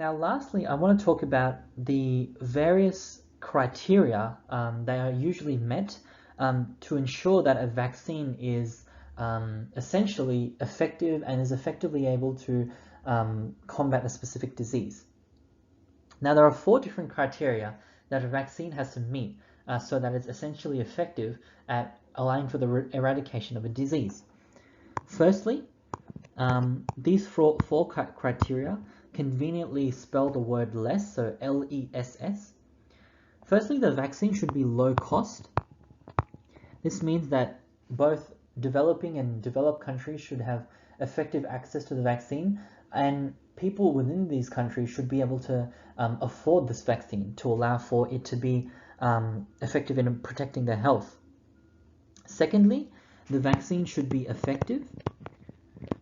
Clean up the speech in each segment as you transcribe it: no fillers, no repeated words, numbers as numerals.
Now, lastly, I want to talk about the various criteria that are usually met to ensure that a vaccine is essentially effective and is effectively able to combat a specific disease. Now, there are 4 different criteria that a vaccine has to meet so that it's essentially effective at allowing for the eradication of a disease. Firstly, these four criteria conveniently spell the word less, so LESS. Firstly, the vaccine should be low cost. This means that both developing and developed countries should have effective access to the vaccine, and people within these countries should be able to afford this vaccine to allow for it to be effective in protecting their health. Secondly, the vaccine should be effective.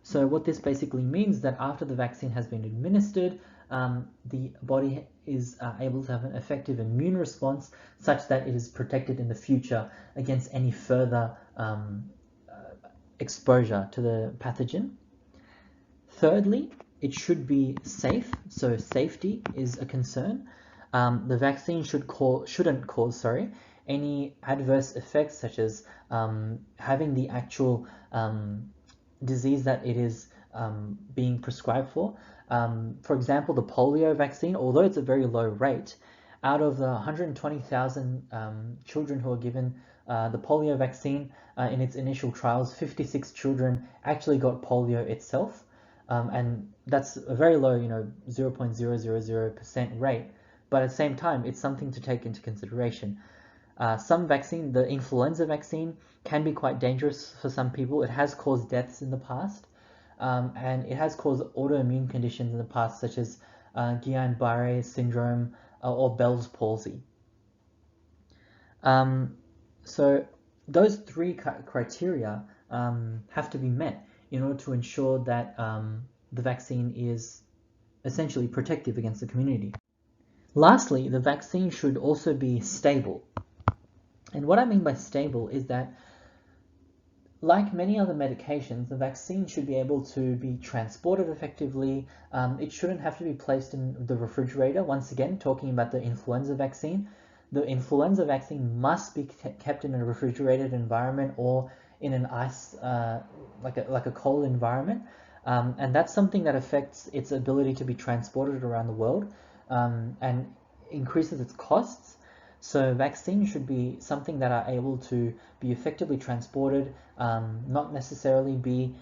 So what this basically means is that after the vaccine has been administered, the body is able to have an effective immune response such that it is protected in the future against any further exposure to the pathogen. Thirdly, it should be safe, so safety is a concern. The vaccine shouldn't cause any adverse effects such as having the actual disease that it is being prescribed for. For example, the polio vaccine, although it's a very low rate, out of the 120,000 children who are given the polio vaccine in its initial trials, 56 children actually got polio itself, and that's a very low, 0.000% rate. But at the same time, it's something to take into consideration. Some vaccine, the influenza vaccine, can be quite dangerous for some people. It has caused deaths in the past, and it has caused autoimmune conditions in the past, such as Guillain-Barré syndrome or Bell's palsy. So those 3 criteria have to be met in order to ensure that the vaccine is essentially protective against the community. Lastly, the vaccine should also be stable. And what I mean by stable is that, like many other medications, the vaccine should be able to be transported effectively. It shouldn't have to be placed in the refrigerator. Once again, talking about the influenza vaccine, the influenza vaccine must be kept in a refrigerated environment or in an ice, like a cold environment. And that's something that affects its ability to be transported around the world and increases its costs. So vaccines should be something that are able to be effectively transported, not necessarily be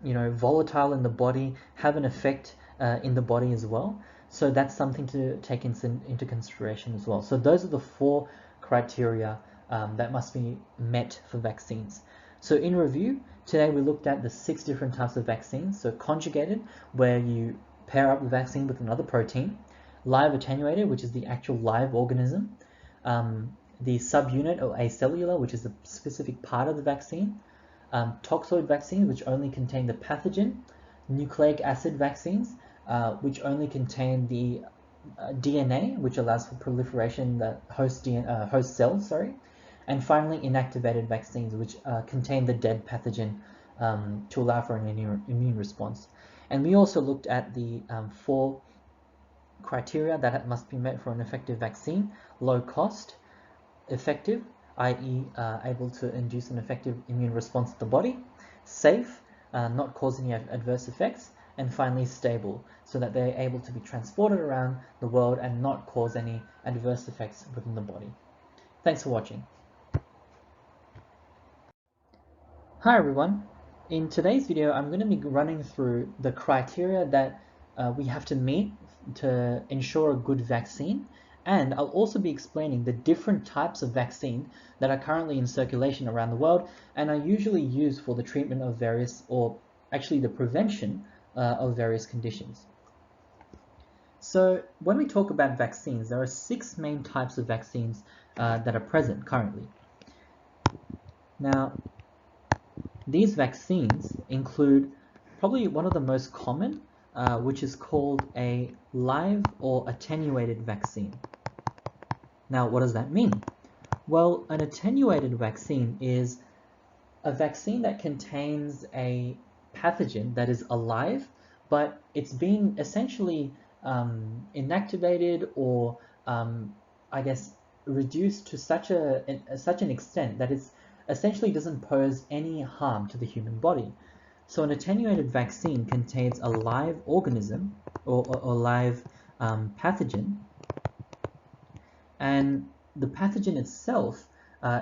volatile in the body, have an effect in the body as well. So that's something to take into consideration as well. So those are the 4 criteria that must be met for vaccines. So in review, today we looked at the 6 different types of vaccines. So conjugated, where you pair up the vaccine with another protein. Live attenuated, which is the actual live organism. The subunit or acellular, which is a specific part of the vaccine. Toxoid vaccines, which only contain the pathogen. Nucleic acid vaccines, which only contain the DNA, which allows for proliferation in the host cells, And finally, inactivated vaccines, which contain the dead pathogen to allow for an immune response. And we also looked at the 4 criteria that must be met for an effective vaccine: low cost, effective, i.e. able to induce an effective immune response to the body; safe, not causing any adverse effects; and finally stable, so that they're able to be transported around the world and not cause any adverse effects within the body. Thanks for watching. Hi everyone. In today's video, I'm going to be running through the criteria that we have to meet to ensure a good vaccine, and I'll also be explaining the different types of vaccine that are currently in circulation around the world and are usually used for the treatment of various, or actually the prevention of various conditions. So when we talk about vaccines, there are 6 main types of vaccines that are present currently. Now, these vaccines include probably one of the most common, which is called a live or attenuated vaccine. Now, what does that mean? Well, an attenuated vaccine is a vaccine that contains a pathogen that is alive but it's been essentially inactivated or I guess reduced to such an extent that it's essentially doesn't pose any harm to the human body. So an attenuated vaccine contains a live organism or live pathogen, and the pathogen itself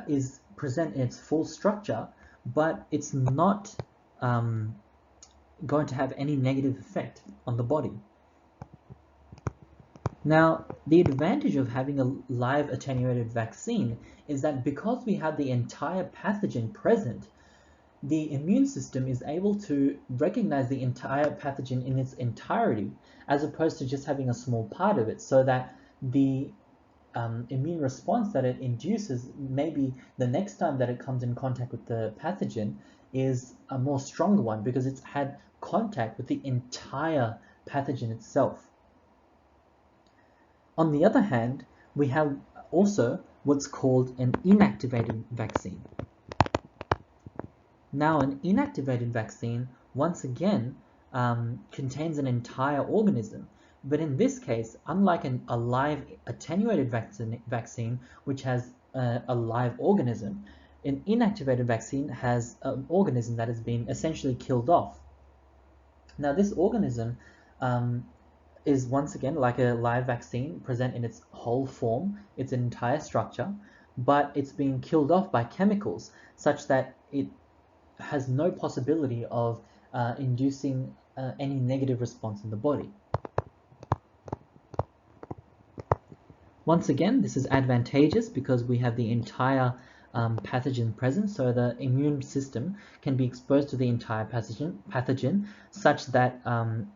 is present in its full structure, but it's not going to have any negative effect on the body. Now, the advantage of having a live attenuated vaccine is that because we have the entire pathogen present, the immune system is able to recognize the entire pathogen in its entirety, as opposed to just having a small part of it, so that the immune response that it induces, maybe the next time that it comes in contact with the pathogen, is a more stronger one because it's had contact with the entire pathogen itself. On the other hand, we have also what's called an inactivated vaccine. Now, an inactivated vaccine, once again, contains an entire organism. But in this case, unlike a live attenuated vaccine, which has a live organism, an inactivated vaccine has an organism that has been essentially killed off. Now, this organism is once again like a live vaccine, present in its whole form, its entire structure, but it's been killed off by chemicals such that it has no possibility of inducing any negative response in the body. Once again, this is advantageous because we have the entire pathogen present, so the immune system can be exposed to the entire pathogen such that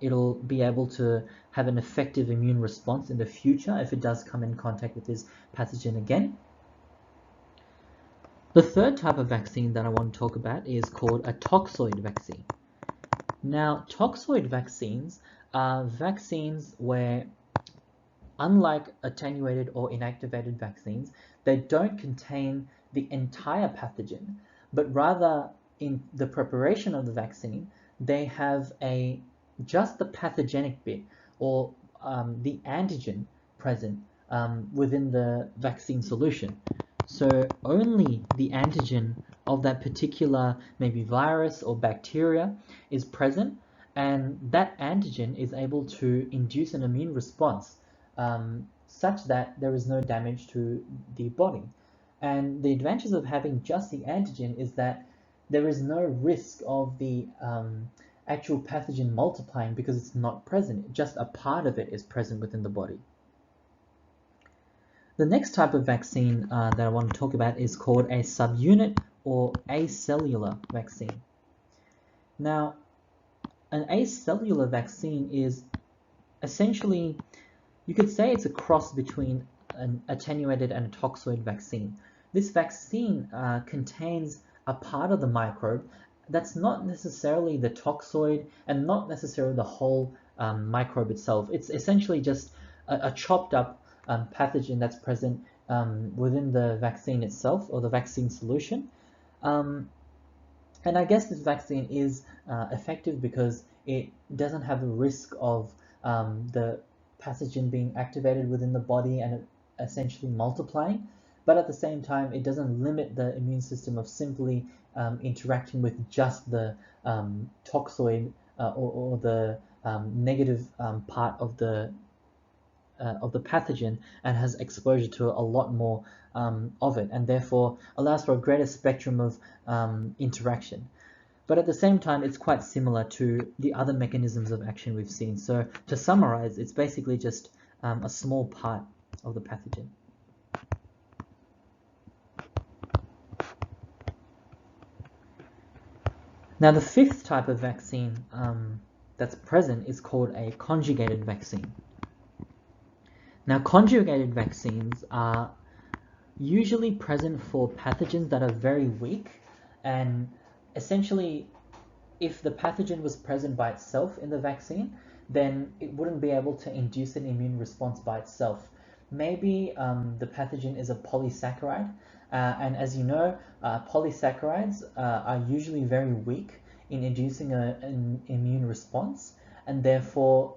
it'll be able to have an effective immune response in the future if it does come in contact with this pathogen again. The third type of vaccine that I want to talk about is called a toxoid vaccine. Now, toxoid vaccines are vaccines where, unlike attenuated or inactivated vaccines, they don't contain the entire pathogen, but rather in the preparation of the vaccine, they have just the pathogenic bit or the antigen present within the vaccine solution. So only the antigen of that particular maybe virus or bacteria is present, and that antigen is able to induce an immune response such that there is no damage to the body. And the advantage of having just the antigen is that there is no risk of the actual pathogen multiplying because it's not present. Just a part of it is present within the body. The next type of vaccine that I want to talk about is called a subunit or acellular vaccine. Now, an acellular vaccine is essentially, you could say it's a cross between an attenuated and a toxoid vaccine. This vaccine contains a part of the microbe that's not necessarily the toxoid and not necessarily the whole microbe itself. It's essentially just a chopped up pathogen that's present within the vaccine itself or the vaccine solution. And I guess this vaccine is effective because it doesn't have a risk of the pathogen being activated within the body and it essentially multiplying, but at the same time it doesn't limit the immune system of simply interacting with just the toxoid or the negative part of the pathogen and has exposure to a lot more of it, and therefore allows for a greater spectrum of interaction. But at the same time, it's quite similar to the other mechanisms of action we've seen. So to summarize, it's basically just a small part of the pathogen. Now, the fifth type of vaccine that's present is called a conjugated vaccine. Now, conjugated vaccines are usually present for pathogens that are very weak, and essentially, if the pathogen was present by itself in the vaccine, then it wouldn't be able to induce an immune response by itself. Maybe the pathogen is a polysaccharide, and as you know, polysaccharides are usually very weak in inducing an immune response, and therefore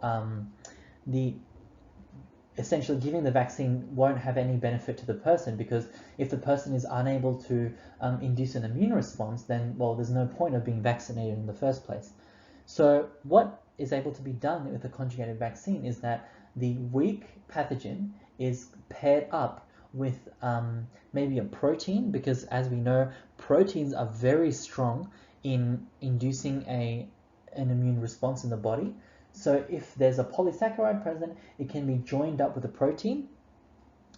essentially giving the vaccine won't have any benefit to the person, because if the person is unable to induce an immune response, then, well, there's no point of being vaccinated in the first place. So what is able to be done with a conjugated vaccine is that the weak pathogen is paired up with maybe a protein, because as we know, proteins are very strong in inducing an immune response in the body. So if there's a polysaccharide present, it can be joined up with a protein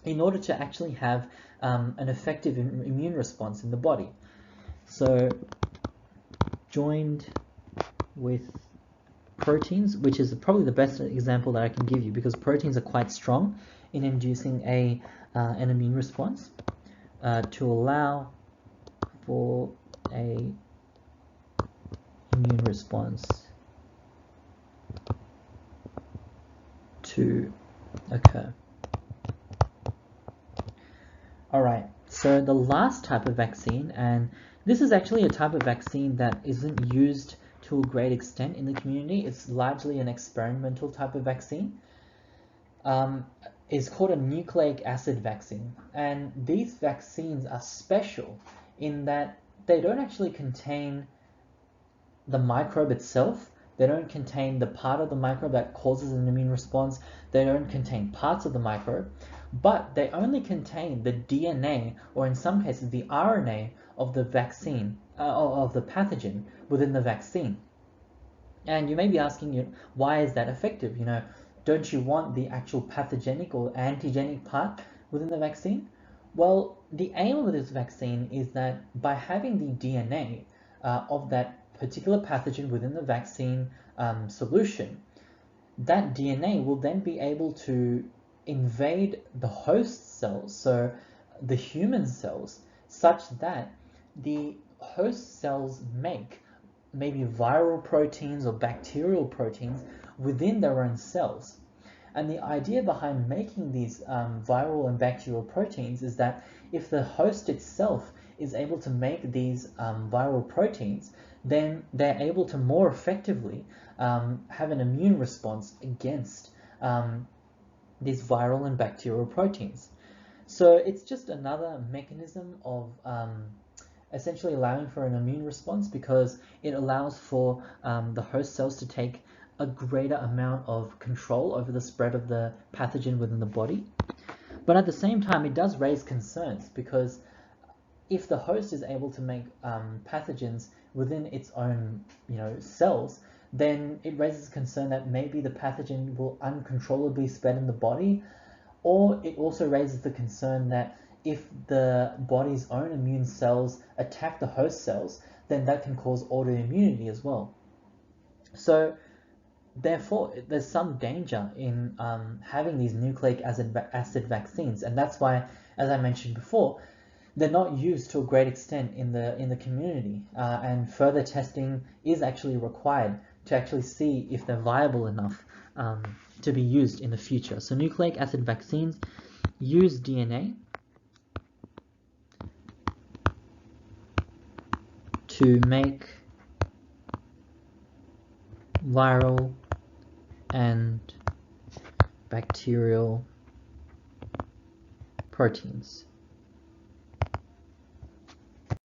in order to actually have an effective immune response in the body. So joined with proteins, which is probably the best example that I can give you, because proteins are quite strong in inducing an immune response to allow for a immune response to occur. Alright, so the last type of vaccine, and this is actually a type of vaccine that isn't used to a great extent in the community, it's largely an experimental type of vaccine, is called a nucleic acid vaccine. And these vaccines are special in that they don't actually contain the microbe itself. They don't contain the part of the microbe that causes an immune response. They don't contain parts of the microbe, but they only contain the DNA, or in some cases the RNA of the vaccine, of the pathogen within the vaccine. And you may be asking, why is that effective? Don't you want the actual pathogenic or antigenic part within the vaccine? Well, the aim of this vaccine is that by having the DNA of that particular pathogen within the vaccine solution, that DNA will then be able to invade the host cells, so the human cells, such that the host cells make maybe viral proteins or bacterial proteins within their own cells. And the idea behind making these viral and bacterial proteins is that if the host itself is able to make these viral proteins, then they're able to more effectively have an immune response against these viral and bacterial proteins. So it's just another mechanism of essentially allowing for an immune response, because it allows for the host cells to take a greater amount of control over the spread of the pathogen within the body. But at the same time, it does raise concerns, because if the host is able to make pathogens within its own cells, then it raises concern that maybe the pathogen will uncontrollably spread in the body. Or it also raises the concern that if the body's own immune cells attack the host cells, then that can cause autoimmunity as well. So therefore, there's some danger in having these nucleic acid vaccines, and that's why, as I mentioned before, they're not used to a great extent in the community, and further testing is actually required to actually see if they're viable enough to be used in the future. So nucleic acid vaccines use DNA to make viral and bacterial proteins.